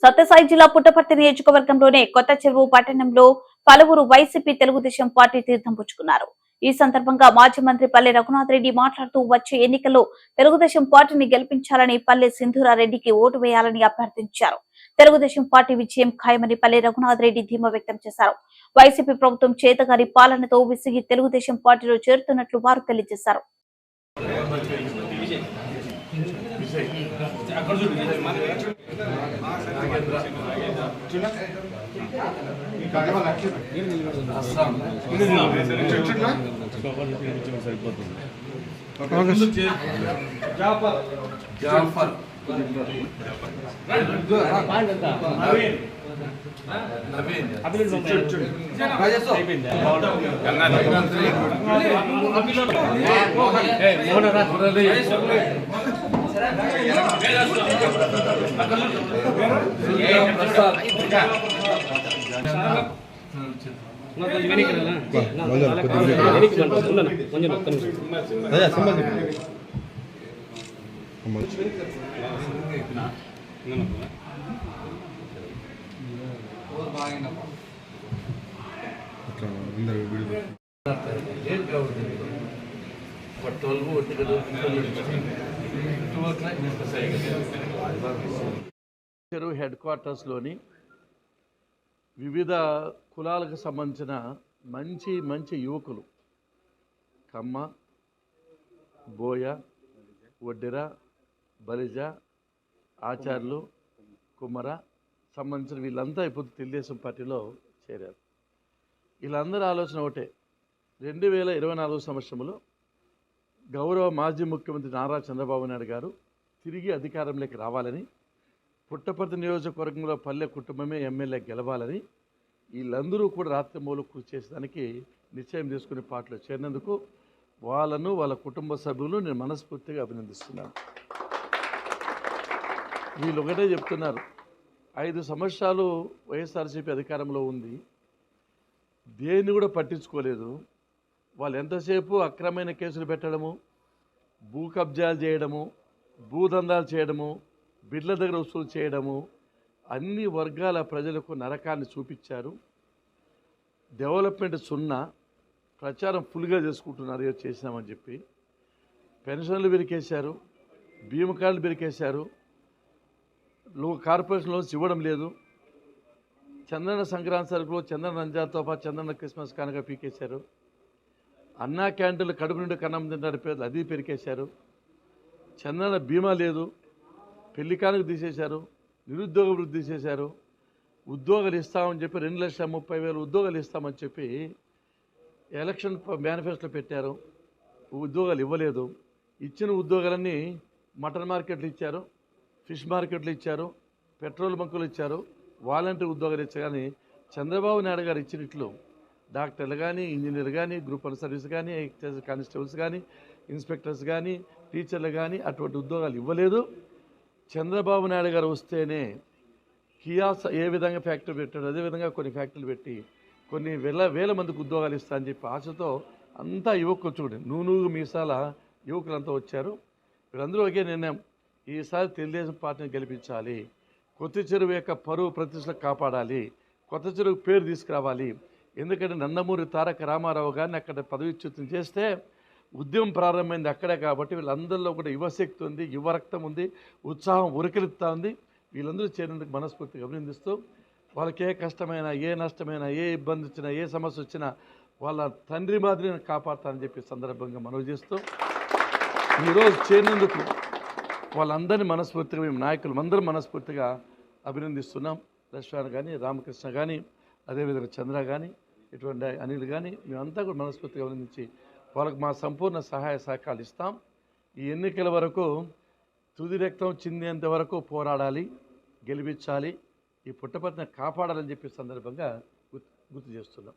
సత్యసాయి జిల్లా పుట్టపర్తి నియోజకవర్గంలోనే కొత్త చెరువు పట్టణంలో పలువురు వైసీపీ తెలుగుదేశం పార్టీ తీర్థం పుచ్చుకున్నారు. ఈ సందర్భంగా మాజీ మంత్రి పల్లె రఘునాథ్ రెడ్డి మాట్లాడుతూ వచ్చే ఎన్నికల్లో తెలుగుదేశం పార్టీని గెలిపించాలని పల్లె సింధూరారెడ్డికి ఓటు వేయాలని అభ్యర్థించారు. తెలుగుదేశం పార్టీ విజయం ఖాయమని పల్లె రఘునాథ్ రెడ్డి ధీమా వ్యక్తం చేశారు. వైసీపీ ప్రభుత్వం చేతగారి పాలనతో విసిగి తెలుగుదేశం పార్టీలో చేరుతున్నట్లు వారు తెలియజేశారు. చెరువు హెడ్ క్వార్టర్స్లోని వివిధ కులాలకు సంబంధించిన మంచి మంచి యువకులు కమ్మ, బోయ, వడ్డెర, బలిజ, ఆచార్యులు, కుమ్మర సంబంధించిన వీళ్ళంతా ఇప్పుడు తెలుగుదేశం పార్టీలో చేరారు. వీళ్ళందరూ ఆలోచన ఒకటే, 2024 సంవత్సరంలో గౌరవ మాజీ ముఖ్యమంత్రి నారా చంద్రబాబు నాయుడు గారు తిరిగి అధికారంలోకి రావాలని, పుట్టపర్తి నియోజకవర్గంలో పల్లె కుటుంబమే ఎమ్మెల్యే గెలవాలని వీళ్ళందరూ కూడా రాత్రింబవళ్ళు కృషి చేసేదానికి నిశ్చయం తీసుకునే పార్టీలో చేరినందుకు వాళ్ళను వాళ్ళ కుటుంబ సభ్యులు నేను మనస్ఫూర్తిగా అభినందిస్తున్నాను. వీళ్ళు ఒకటే చెప్తున్నారు, 5 సంవత్సరాలు వైఎస్ఆర్సీపీ అధికారంలో ఉంది, దేన్ని కూడా పట్టించుకోలేదు. వాళ్ళు ఎంతసేపు అక్రమైన కేసులు పెట్టడము, భూ కబ్జాలు చేయడము, భూదందాలు చేయడము, బిడ్ల దగ్గర వసూలు చేయడము, అన్ని వర్గాల ప్రజలకు నరకాన్ని చూపించారు. డెవలప్మెంట్ సున్నా, ప్రచారం ఫుల్గా చేసుకుంటున్నారు ఏదో చేసినామని చెప్పి. పెన్షన్లు బెరికేశారు, భీమ కార్డులు బెరికేశారు, కార్పొరేషన్ లోన్స్ ఇవ్వడం లేదు. చంద్రన్న సంక్రాంతి సరుకులు, చంద్రన్న రంజాతో పాటు చంద్రన్న క్రిస్మస్ కానుక పీకేశారు. అన్నా క్యాంటీన్లు కడుపు నుండి కన్నం తింటారు పేర్లు అది పెరికేశారు. చంద్రన్న బీమా లేదు, పెళ్లి కానుక తీసేశారు, నిరుద్యోగ వృద్ధి తీసేశారు. ఉద్యోగాలు ఇస్తామని చెప్పి 2,30,000 ఉద్యోగాలు ఇస్తామని చెప్పి ఎలక్షన్ మేనిఫెస్టోలో పెట్టారు. ఉద్యోగాలు ఇవ్వలేదు. ఇచ్చిన ఉద్యోగాలన్నీ మటన్ మార్కెట్లు ఇచ్చారు, ఫిష్ మార్కెట్లు ఇచ్చారు, పెట్రోల్ బంకులు ఇచ్చారు, వాలంటీర్ ఉద్యోగాలు ఇచ్చారు. కానీ చంద్రబాబు నాయుడు గారు ఇచ్చినట్లు డాక్టర్లు కానీ, ఇంజనీర్లు కానీ, గ్రూప్ 1 సర్వీస్ కానీ, కానిస్టేబుల్స్ కానీ, ఇన్స్పెక్టర్స్ కానీ, టీచర్లు కానీ అటువంటి ఉద్యోగాలు ఇవ్వలేదు. చంద్రబాబు నాయుడు గారు వస్తేనే కియాస్ ఏ విధంగా ఫ్యాక్టరీ పెట్టాడు, అదేవిధంగా కొన్ని ఫ్యాక్టరీలు పెట్టి కొన్ని వేల మందికి ఉద్యోగాలు ఇస్తా అని చెప్పి ఆశతో అంతా యువకులు చూడండి, నూనూగు మీసాల యువకులంతా వచ్చారు. వీళ్ళందరూ ఒకే నిర్ణయం, ఈసారి తెలుగుదేశం పార్టీని గెలిపించాలి, కొత్త చెరువు యొక్క పరువు ప్రతిష్టలు కాపాడాలి, కొత్త చెరువు పేరు తీసుకురావాలి. ఎందుకంటే నందమూరి తారక రామారావు గారిని అక్కడ పదవిచ్యుతం చేస్తే ఉద్యమం ప్రారంభమైంది అక్కడే. కాబట్టి వీళ్ళందరిలో కూడా యువశక్తి ఉంది, యువ రక్తం ఉంది, ఉత్సాహం ఉరకలిస్తూ ఉంది. వీళ్ళందరూ చేరినందుకు మనస్ఫూర్తిగా అభినందిస్తూ, వాళ్ళకి ఏ కష్టమైనా, ఏ నష్టమైనా, ఏ ఇబ్బంది వచ్చినా, ఏ సమస్య వచ్చినా వాళ్ళ తండ్రి మాదిరిని కాపాడుతానని చెప్పి సందర్భంగా మనవి చేస్తూ, ఈరోజు చేరినందుకు వాళ్ళందరినీ మనస్ఫూర్తిగా మేము నాయకులు అందరం మనస్ఫూర్తిగా అభినందిస్తున్నాం. లక్ష్మణ్ కానీ, రామకృష్ణ కానీ, అదేవిధంగా చంద్ర కానీ, ఇటువంటి అనిల్ కానీ మేమంతా కూడా మనస్ఫూర్తిగా అభినందించి వాళ్ళకు మా సంపూర్ణ సహాయ సహకారాలు ఇస్తాం. ఈ ఎన్నికల వరకు తుది రక్తం చిందేంత వరకు పోరాడాలి, గెలిపించాలి, ఈ పుట్టపర్తిని కాపాడాలని చెప్పి సందర్భంగా గుర్తు చేస్తున్నాం.